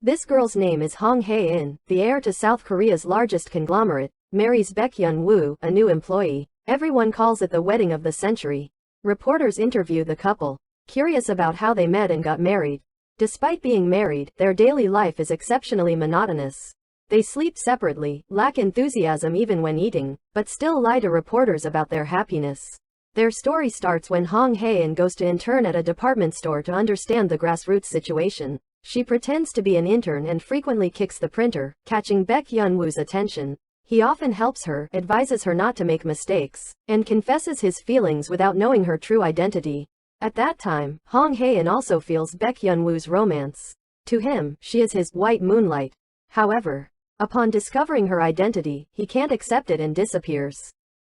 This girl's name is Hong Hae-in, the heir to South Korea's largest conglomerate, marries Baek-hyun-woo, a new employee. Everyone calls it the wedding of the century. Reporters interview the couple, curious about how they met and got married. Despite being married, their daily life is exceptionally monotonous. They sleep separately, lack enthusiasm even when eating, but still lie to reporters about their happiness. Their story starts when Hong Hae-in goes to intern at a department store to understand the grassroots situation. She pretends to be an intern and frequently kicks the printer, catching Baek-hyun-woo's attention. He often helps her, advises her not to make mistakes, and confesses his feelings without knowing her true identity. At that time, Hong Hae-in also feels Baek-hyun-woo's romance. To him, she is his white moonlight. However, upon discovering her identity, he can't accept it and disappears.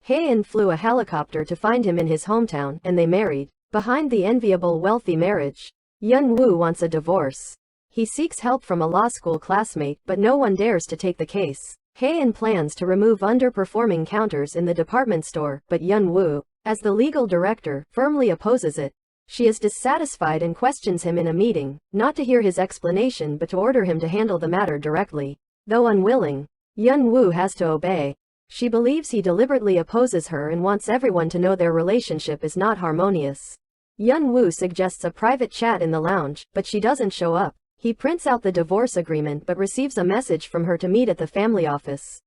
Hae-in flew a helicopter to find him in his hometown, and they married. Behind the enviable wealthy marriage, Hyun-woo wants a divorce. He seeks help from a law school classmate, but no one dares to take the case. Hae-in plans to remove underperforming counters in the department store, but Hyun-woo, as the legal director, firmly opposes it. She is dissatisfied and questions him in a meeting, not to hear his explanation but to order him to handle the matter directly. Though unwilling, Hyun-woo has to obey. She believes he deliberately opposes her and wants everyone to know their relationship is not harmonious. Hyun-woo suggests a private chat in the lounge, but she doesn't show up. He prints out the divorce agreement but receives a message from her to meet at the family office.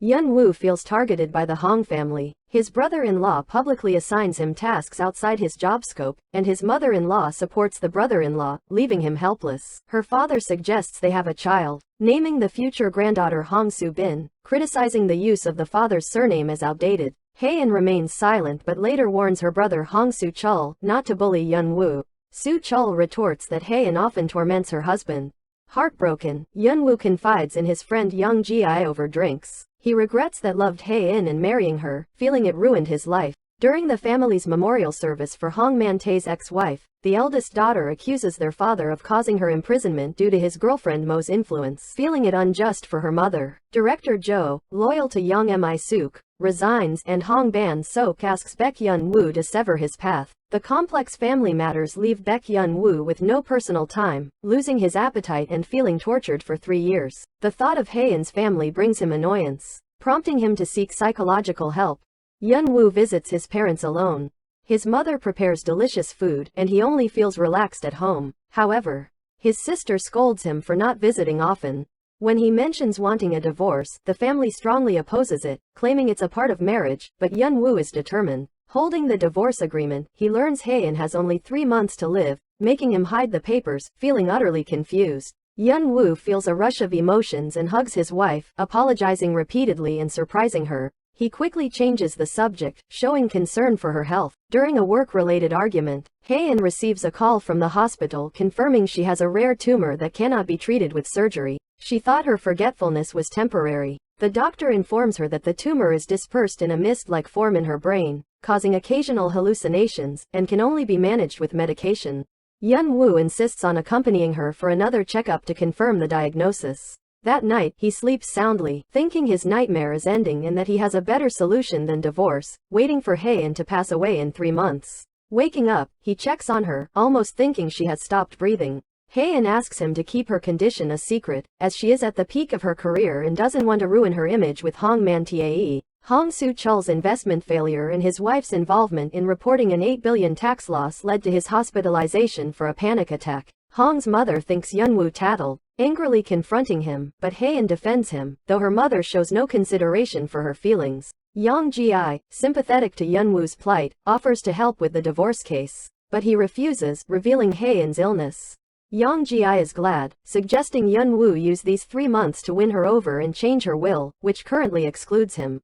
Hyun-woo feels targeted by the Hong family. His brother-in-law publicly assigns him tasks outside his job scope, and his mother-in-law supports the brother-in-law, leaving him helpless. Her father suggests they have a child, naming the future granddaughter Hong Soo-bin, criticizing the use of the father's surname as outdated. Hae-in remains silent but later warns her brother Hong Soo-chul not to bully Hyun-woo. Soo-chul retorts that Hae-in often torments her husband. Heartbroken, Hyun-woo confides in his friend Young Ji-I over drinks. He regrets that loved Hae-in and marrying her, feeling it ruined his life. During the family's memorial service for Hong Man-tae's ex-wife, the eldest daughter accuses their father of causing her imprisonment due to his girlfriend Mo's influence, feeling it unjust for her mother. Director Jo, loyal to Young Mi-suk, resigns, and Hong Ban-sok asks Baek-hyun-woo to sever his path. The complex family matters leave Baek-hyun-woo with no personal time, losing his appetite and feeling tortured for 3 years. The thought of Hae-in's family brings him annoyance, prompting him to seek psychological help. Hyun-woo visits his parents alone. His mother prepares delicious food, and he only feels relaxed at home. However, his sister scolds him for not visiting often. When he mentions wanting a divorce, the family strongly opposes it, claiming it's a part of marriage, but Hyun-woo is determined. Holding the divorce agreement, he learns Hae-in has only 3 months to live, making him hide the papers, feeling utterly confused. Hyun-woo feels a rush of emotions and hugs his wife, apologizing repeatedly and surprising her. He quickly changes the subject, showing concern for her health. During a work-related argument, Hae-in receives a call from the hospital confirming she has a rare tumor that cannot be treated with surgery. She thought her forgetfulness was temporary. The doctor informs her that the tumor is dispersed in a mist-like form in her brain, causing occasional hallucinations, and can only be managed with medication. Hyun-woo insists on accompanying her for another checkup to confirm the diagnosis. That night, he sleeps soundly, thinking his nightmare is ending and that he has a better solution than divorce, waiting for Hae-in to pass away in 3 months. Waking up, he checks on her, almost thinking she has stopped breathing. Hae-in asks him to keep her condition a secret, as she is at the peak of her career and doesn't want to ruin her image with Hong Man-tae. Hong Soo-chul's investment failure and his wife's involvement in reporting an 8 billion tax loss led to his hospitalization for a panic attack. Hong's mother thinks Hyun-woo tattled, angrily confronting him, but Hae-in defends him, though her mother shows no consideration for her feelings. Young Ji-I, sympathetic to Hyun-woo's plight, offers to help with the divorce case, but he refuses, revealing Hae-in's illness. Young Ji-I is glad, suggesting Hyun-woo use these 3 months to win her over and change her will, which currently excludes him.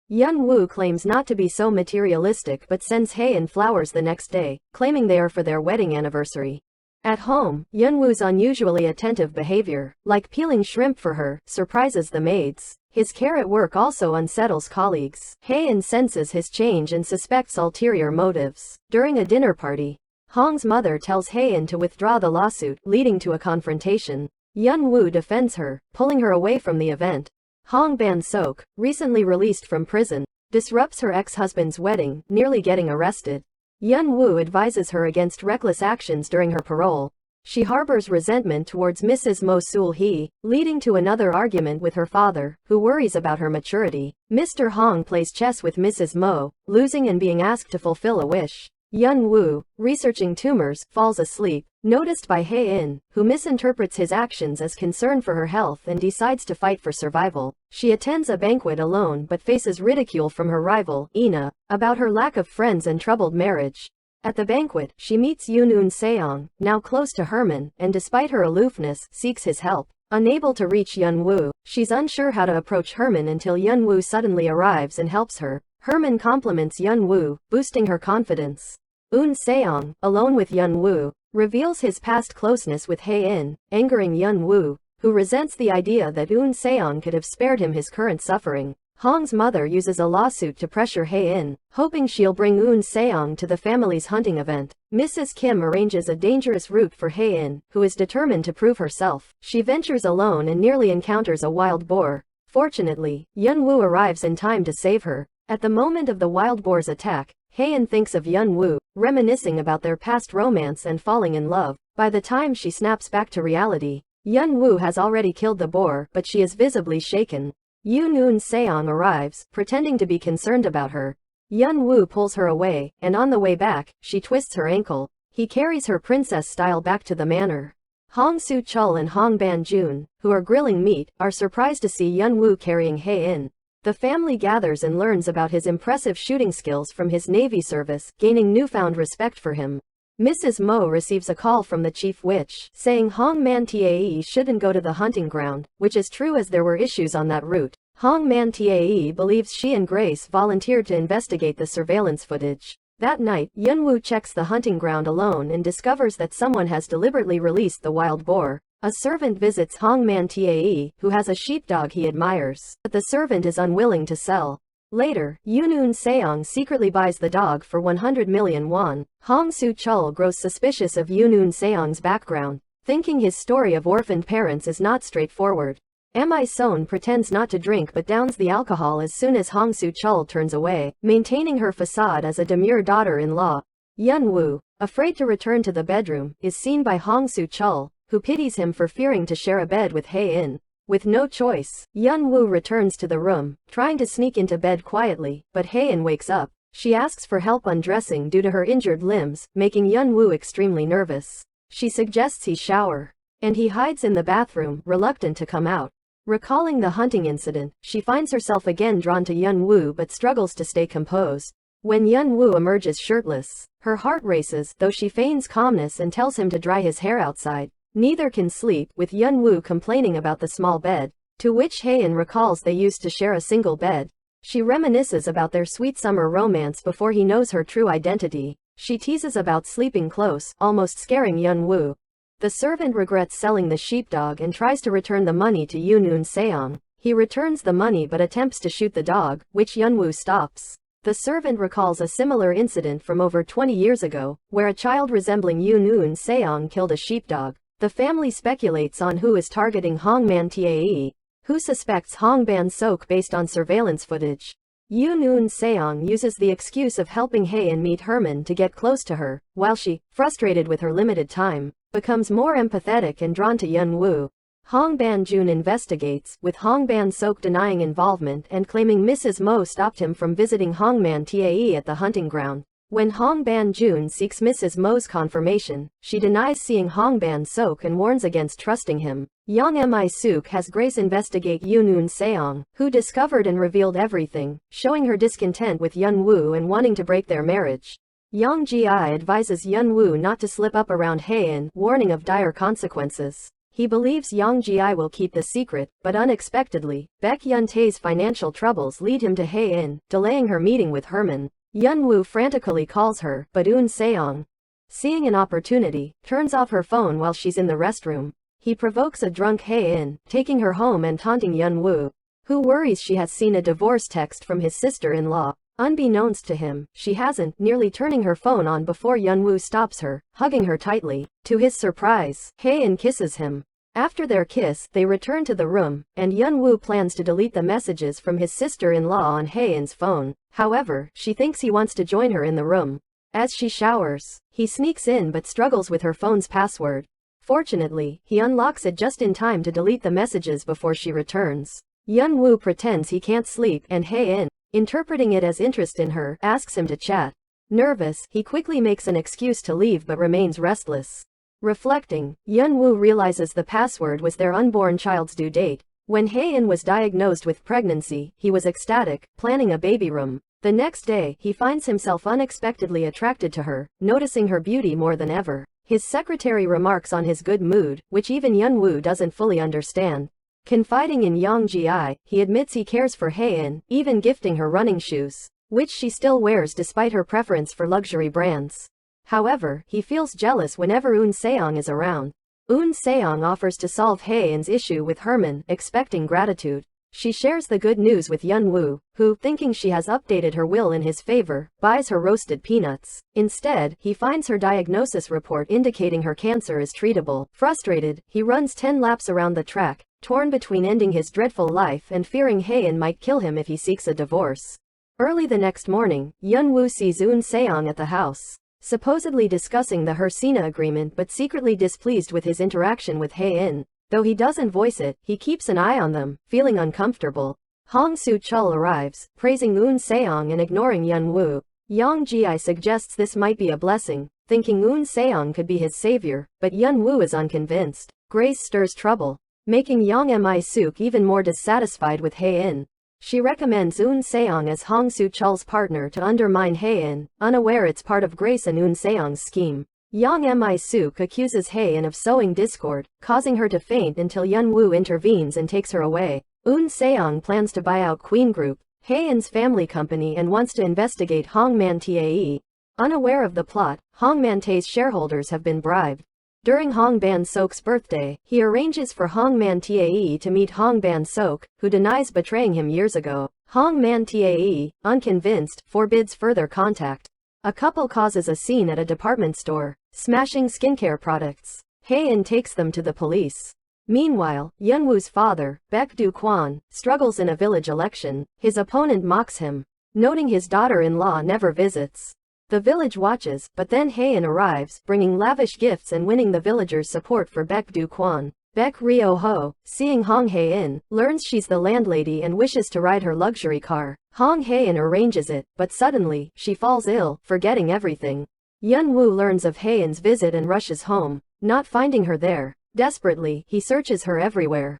Hyun-woo claims not to be so materialistic but sends Hae-in flowers the next day, claiming they are for their wedding anniversary. At home, Hyun-woo's unusually attentive behavior, like peeling shrimp for her, surprises the maids. His care at work also unsettles colleagues. Hae-in senses his change and suspects ulterior motives. During a dinner party, Hong's mother tells Hae-in to withdraw the lawsuit, leading to a confrontation. Hyun-woo defends her, pulling her away from the event. Hong Ban-sok, recently released from prison, disrupts her ex-husband's wedding, nearly getting arrested. Hyun-woo advises her against reckless actions during her parole. She harbors resentment towards Mrs. Mo Sul-hee, leading to another argument with her father, who worries about her maturity. Mr. Hong plays chess with Mrs. Mo, losing and being asked to fulfill a wish. Yun-woo, researching tumors, falls asleep, noticed by Hae-in, who misinterprets his actions as concern for her health and decides to fight for survival. She attends a banquet alone but faces ridicule from her rival, Ina, about her lack of friends and troubled marriage. At the banquet, she meets Yoon Seong, now close to Herman, and despite her aloofness, seeks his help. Unable to reach Yun-woo, she's unsure how to approach Herman until Yun-woo suddenly arrives and helps her. Herman compliments Yun-woo, boosting her confidence. Eun Seong, alone with Yun-woo, reveals his past closeness with Hae-in, angering Yun-woo, who resents the idea that Eun Seong could have spared him his current suffering. Hong's mother uses a lawsuit to pressure Hae-in, hoping she'll bring Eun Seong to the family's hunting event. Mrs. Kim arranges a dangerous route for Hae-in, who is determined to prove herself. She ventures alone and nearly encounters a wild boar. Fortunately, Yun-woo arrives in time to save her. At the moment of the wild boar's attack, Hae-in thinks of Yun-woo, reminiscing about their past romance and falling in love. By the time she snaps back to reality, Yun-woo has already killed the boar, but she is visibly shaken. Yoon Seong arrives, pretending to be concerned about her. Yun-woo pulls her away, and on the way back, she twists her ankle. He carries her princess style back to the manor. Hong Soo-chul and Hong Ban-jun, who are grilling meat, are surprised to see Yun-woo carrying Hae-in. The family gathers and learns about his impressive shooting skills from his Navy service, gaining newfound respect for him. Mrs. Mo receives a call from the chief witch, saying Hong Man-tae shouldn't go to the hunting ground, which is true as there were issues on that route. Hong Man-tae believes she and Grace volunteered to investigate the surveillance footage. That night, Yun-woo checks the hunting ground alone and discovers that someone has deliberately released the wild boar. A servant visits Hong Man-tae, who has a sheepdog he admires, but the servant is unwilling to sell. Later, Yoon Seong secretly buys the dog for 100 million won. Hong Soo-chul grows suspicious of Yoon Seong's background, thinking his story of orphaned parents is not straightforward. Mi-son pretends not to drink but downs the alcohol as soon as Hong Soo-chul turns away, maintaining her facade as a demure daughter-in-law. Yun-woo, afraid to return to the bedroom, is seen by Hong Soo-chul, who pities him for fearing to share a bed with Hae-in. With no choice, Yun-woo returns to the room, trying to sneak into bed quietly, but Hae-in wakes up. She asks for help undressing due to her injured limbs, making Yun-woo extremely nervous. She suggests he shower, and he hides in the bathroom, reluctant to come out. Recalling the hunting incident, she finds herself again drawn to Yun-woo but struggles to stay composed. When Yun-woo emerges shirtless, her heart races, though she feigns calmness and tells him to dry his hair outside. Neither can sleep, with Yun-woo complaining about the small bed, to which Hae-in recalls they used to share a single bed. She reminisces about their sweet summer romance before he knows her true identity. She teases about sleeping close, almost scaring Yun-woo. The servant regrets selling the sheepdog and tries to return the money to Yoon Seong. He returns the money but attempts to shoot the dog, which Yun-woo stops. The servant recalls a similar incident from over 20 years ago, where a child resembling Yoon Seong killed a sheepdog. The family speculates on who is targeting Hong Man-tae, who suspects Hong Ban-sok based on surveillance footage. Yoon Seong uses the excuse of helping Hae-in meet Herman to get close to her, while she, frustrated with her limited time, becomes more empathetic and drawn to Yun-woo. Hong Ban-jun investigates, with Hong Ban-sok denying involvement and claiming Mrs. Mo stopped him from visiting Hong Man-tae at the hunting ground. When Hong Ban-jun seeks Mrs. Mo's confirmation, she denies seeing Hong Ban-sok and warns against trusting him. Yang Mi-suk has Grace investigate Yoon Seong, who discovered and revealed everything, showing her discontent with Yun-woo and wanting to break their marriage. Yang Ji advises Yun-woo not to slip up around Hae-in, warning of dire consequences. He believes Yang Ji will keep the secret, but unexpectedly, Baek Yun-tae's financial troubles lead him to Hae-in, delaying her meeting with Herman. Yun-woo frantically calls her, but Eun Seong, seeing an opportunity, turns off her phone while she's in the restroom. He provokes a drunk Hae-in, taking her home and taunting Yun-woo, who worries she has seen a divorce text from his sister-in-law. Unbeknownst to him, she hasn't, nearly turning her phone on before Yun-woo stops her, hugging her tightly. To his surprise, Hae-in kisses him. After their kiss, they return to the room, and Yun-woo plans to delete the messages from his sister-in-law on Hae-in's phone. However, she thinks he wants to join her in the room. As she showers, he sneaks in but struggles with her phone's password. Fortunately, he unlocks it just in time to delete the messages before she returns. Yun-woo pretends he can't sleep, and Hae-in, interpreting it as interest in her, asks him to chat. Nervous, he quickly makes an excuse to leave but remains restless. Reflecting, Yun-woo realizes the password was their unborn child's due date. When Hae-in was diagnosed with pregnancy, he was ecstatic, planning a baby room. The next day, he finds himself unexpectedly attracted to her, noticing her beauty more than ever. His secretary remarks on his good mood, which even Yun-woo doesn't fully understand. Confiding in Yang Ji-I, he admits he cares for Hae-in, even gifting her running shoes, which she still wears despite her preference for luxury brands. However, he feels jealous whenever Eun Seong is around. Eun Seong offers to solve Hae-in's issue with Herman, expecting gratitude. She shares the good news with Yun-woo, who, thinking she has updated her will in his favor, buys her roasted peanuts. Instead, he finds her diagnosis report indicating her cancer is treatable. Frustrated, he runs 10 laps around the track, torn between ending his dreadful life and fearing Hae-in might kill him if he seeks a divorce. Early the next morning, Yun-woo sees Eun Seong at the house, supposedly discussing the Hersina agreement but secretly displeased with his interaction with Hae-in. Though he doesn't voice it, he keeps an eye on them, feeling uncomfortable. Hong Soo-chul arrives, praising Eun Seong and ignoring Yun-woo. Yang Ji-I suggests this might be a blessing, thinking Eun Seong could be his savior, but Yun-woo is unconvinced. Grace stirs trouble, making Yang Mi-suk even more dissatisfied with Hae-in. She recommends Eun Seong as Hong Soo-chul's partner to undermine Hae-in, unaware it's part of Grace and Eun Seong's scheme. Yang Mi-suk accuses Hae-in of sowing discord, causing her to faint until Yun-woo intervenes and takes her away. Eun Seong plans to buy out Queen Group, Hae-in's family company, and wants to investigate Hongman Tae. Unaware of the plot, Hongman Tae's shareholders have been bribed. During Hong Ban-sok's birthday, he arranges for Hongman Tae to meet Hong Ban-sok, who denies betraying him years ago. Hongman Tae, unconvinced, forbids further contact. A couple causes a scene at a department store, smashing skincare products. Hae-in takes them to the police. Meanwhile, Yun-woo's father, Baek Do-kwon, struggles in a village election. His opponent mocks him, noting his daughter-in-law never visits. The village watches, but then Hae-in arrives, bringing lavish gifts and winning the villagers' support for Baek Do-kwon. Baek Ryo-ho, seeing Hong Hae-in, learns she's the landlady and wishes to ride her luxury car. Hong Hae-in arranges it, but suddenly, she falls ill, forgetting everything. Yun-woo learns of Hae-in's visit and rushes home, not finding her there. Desperately, he searches her everywhere.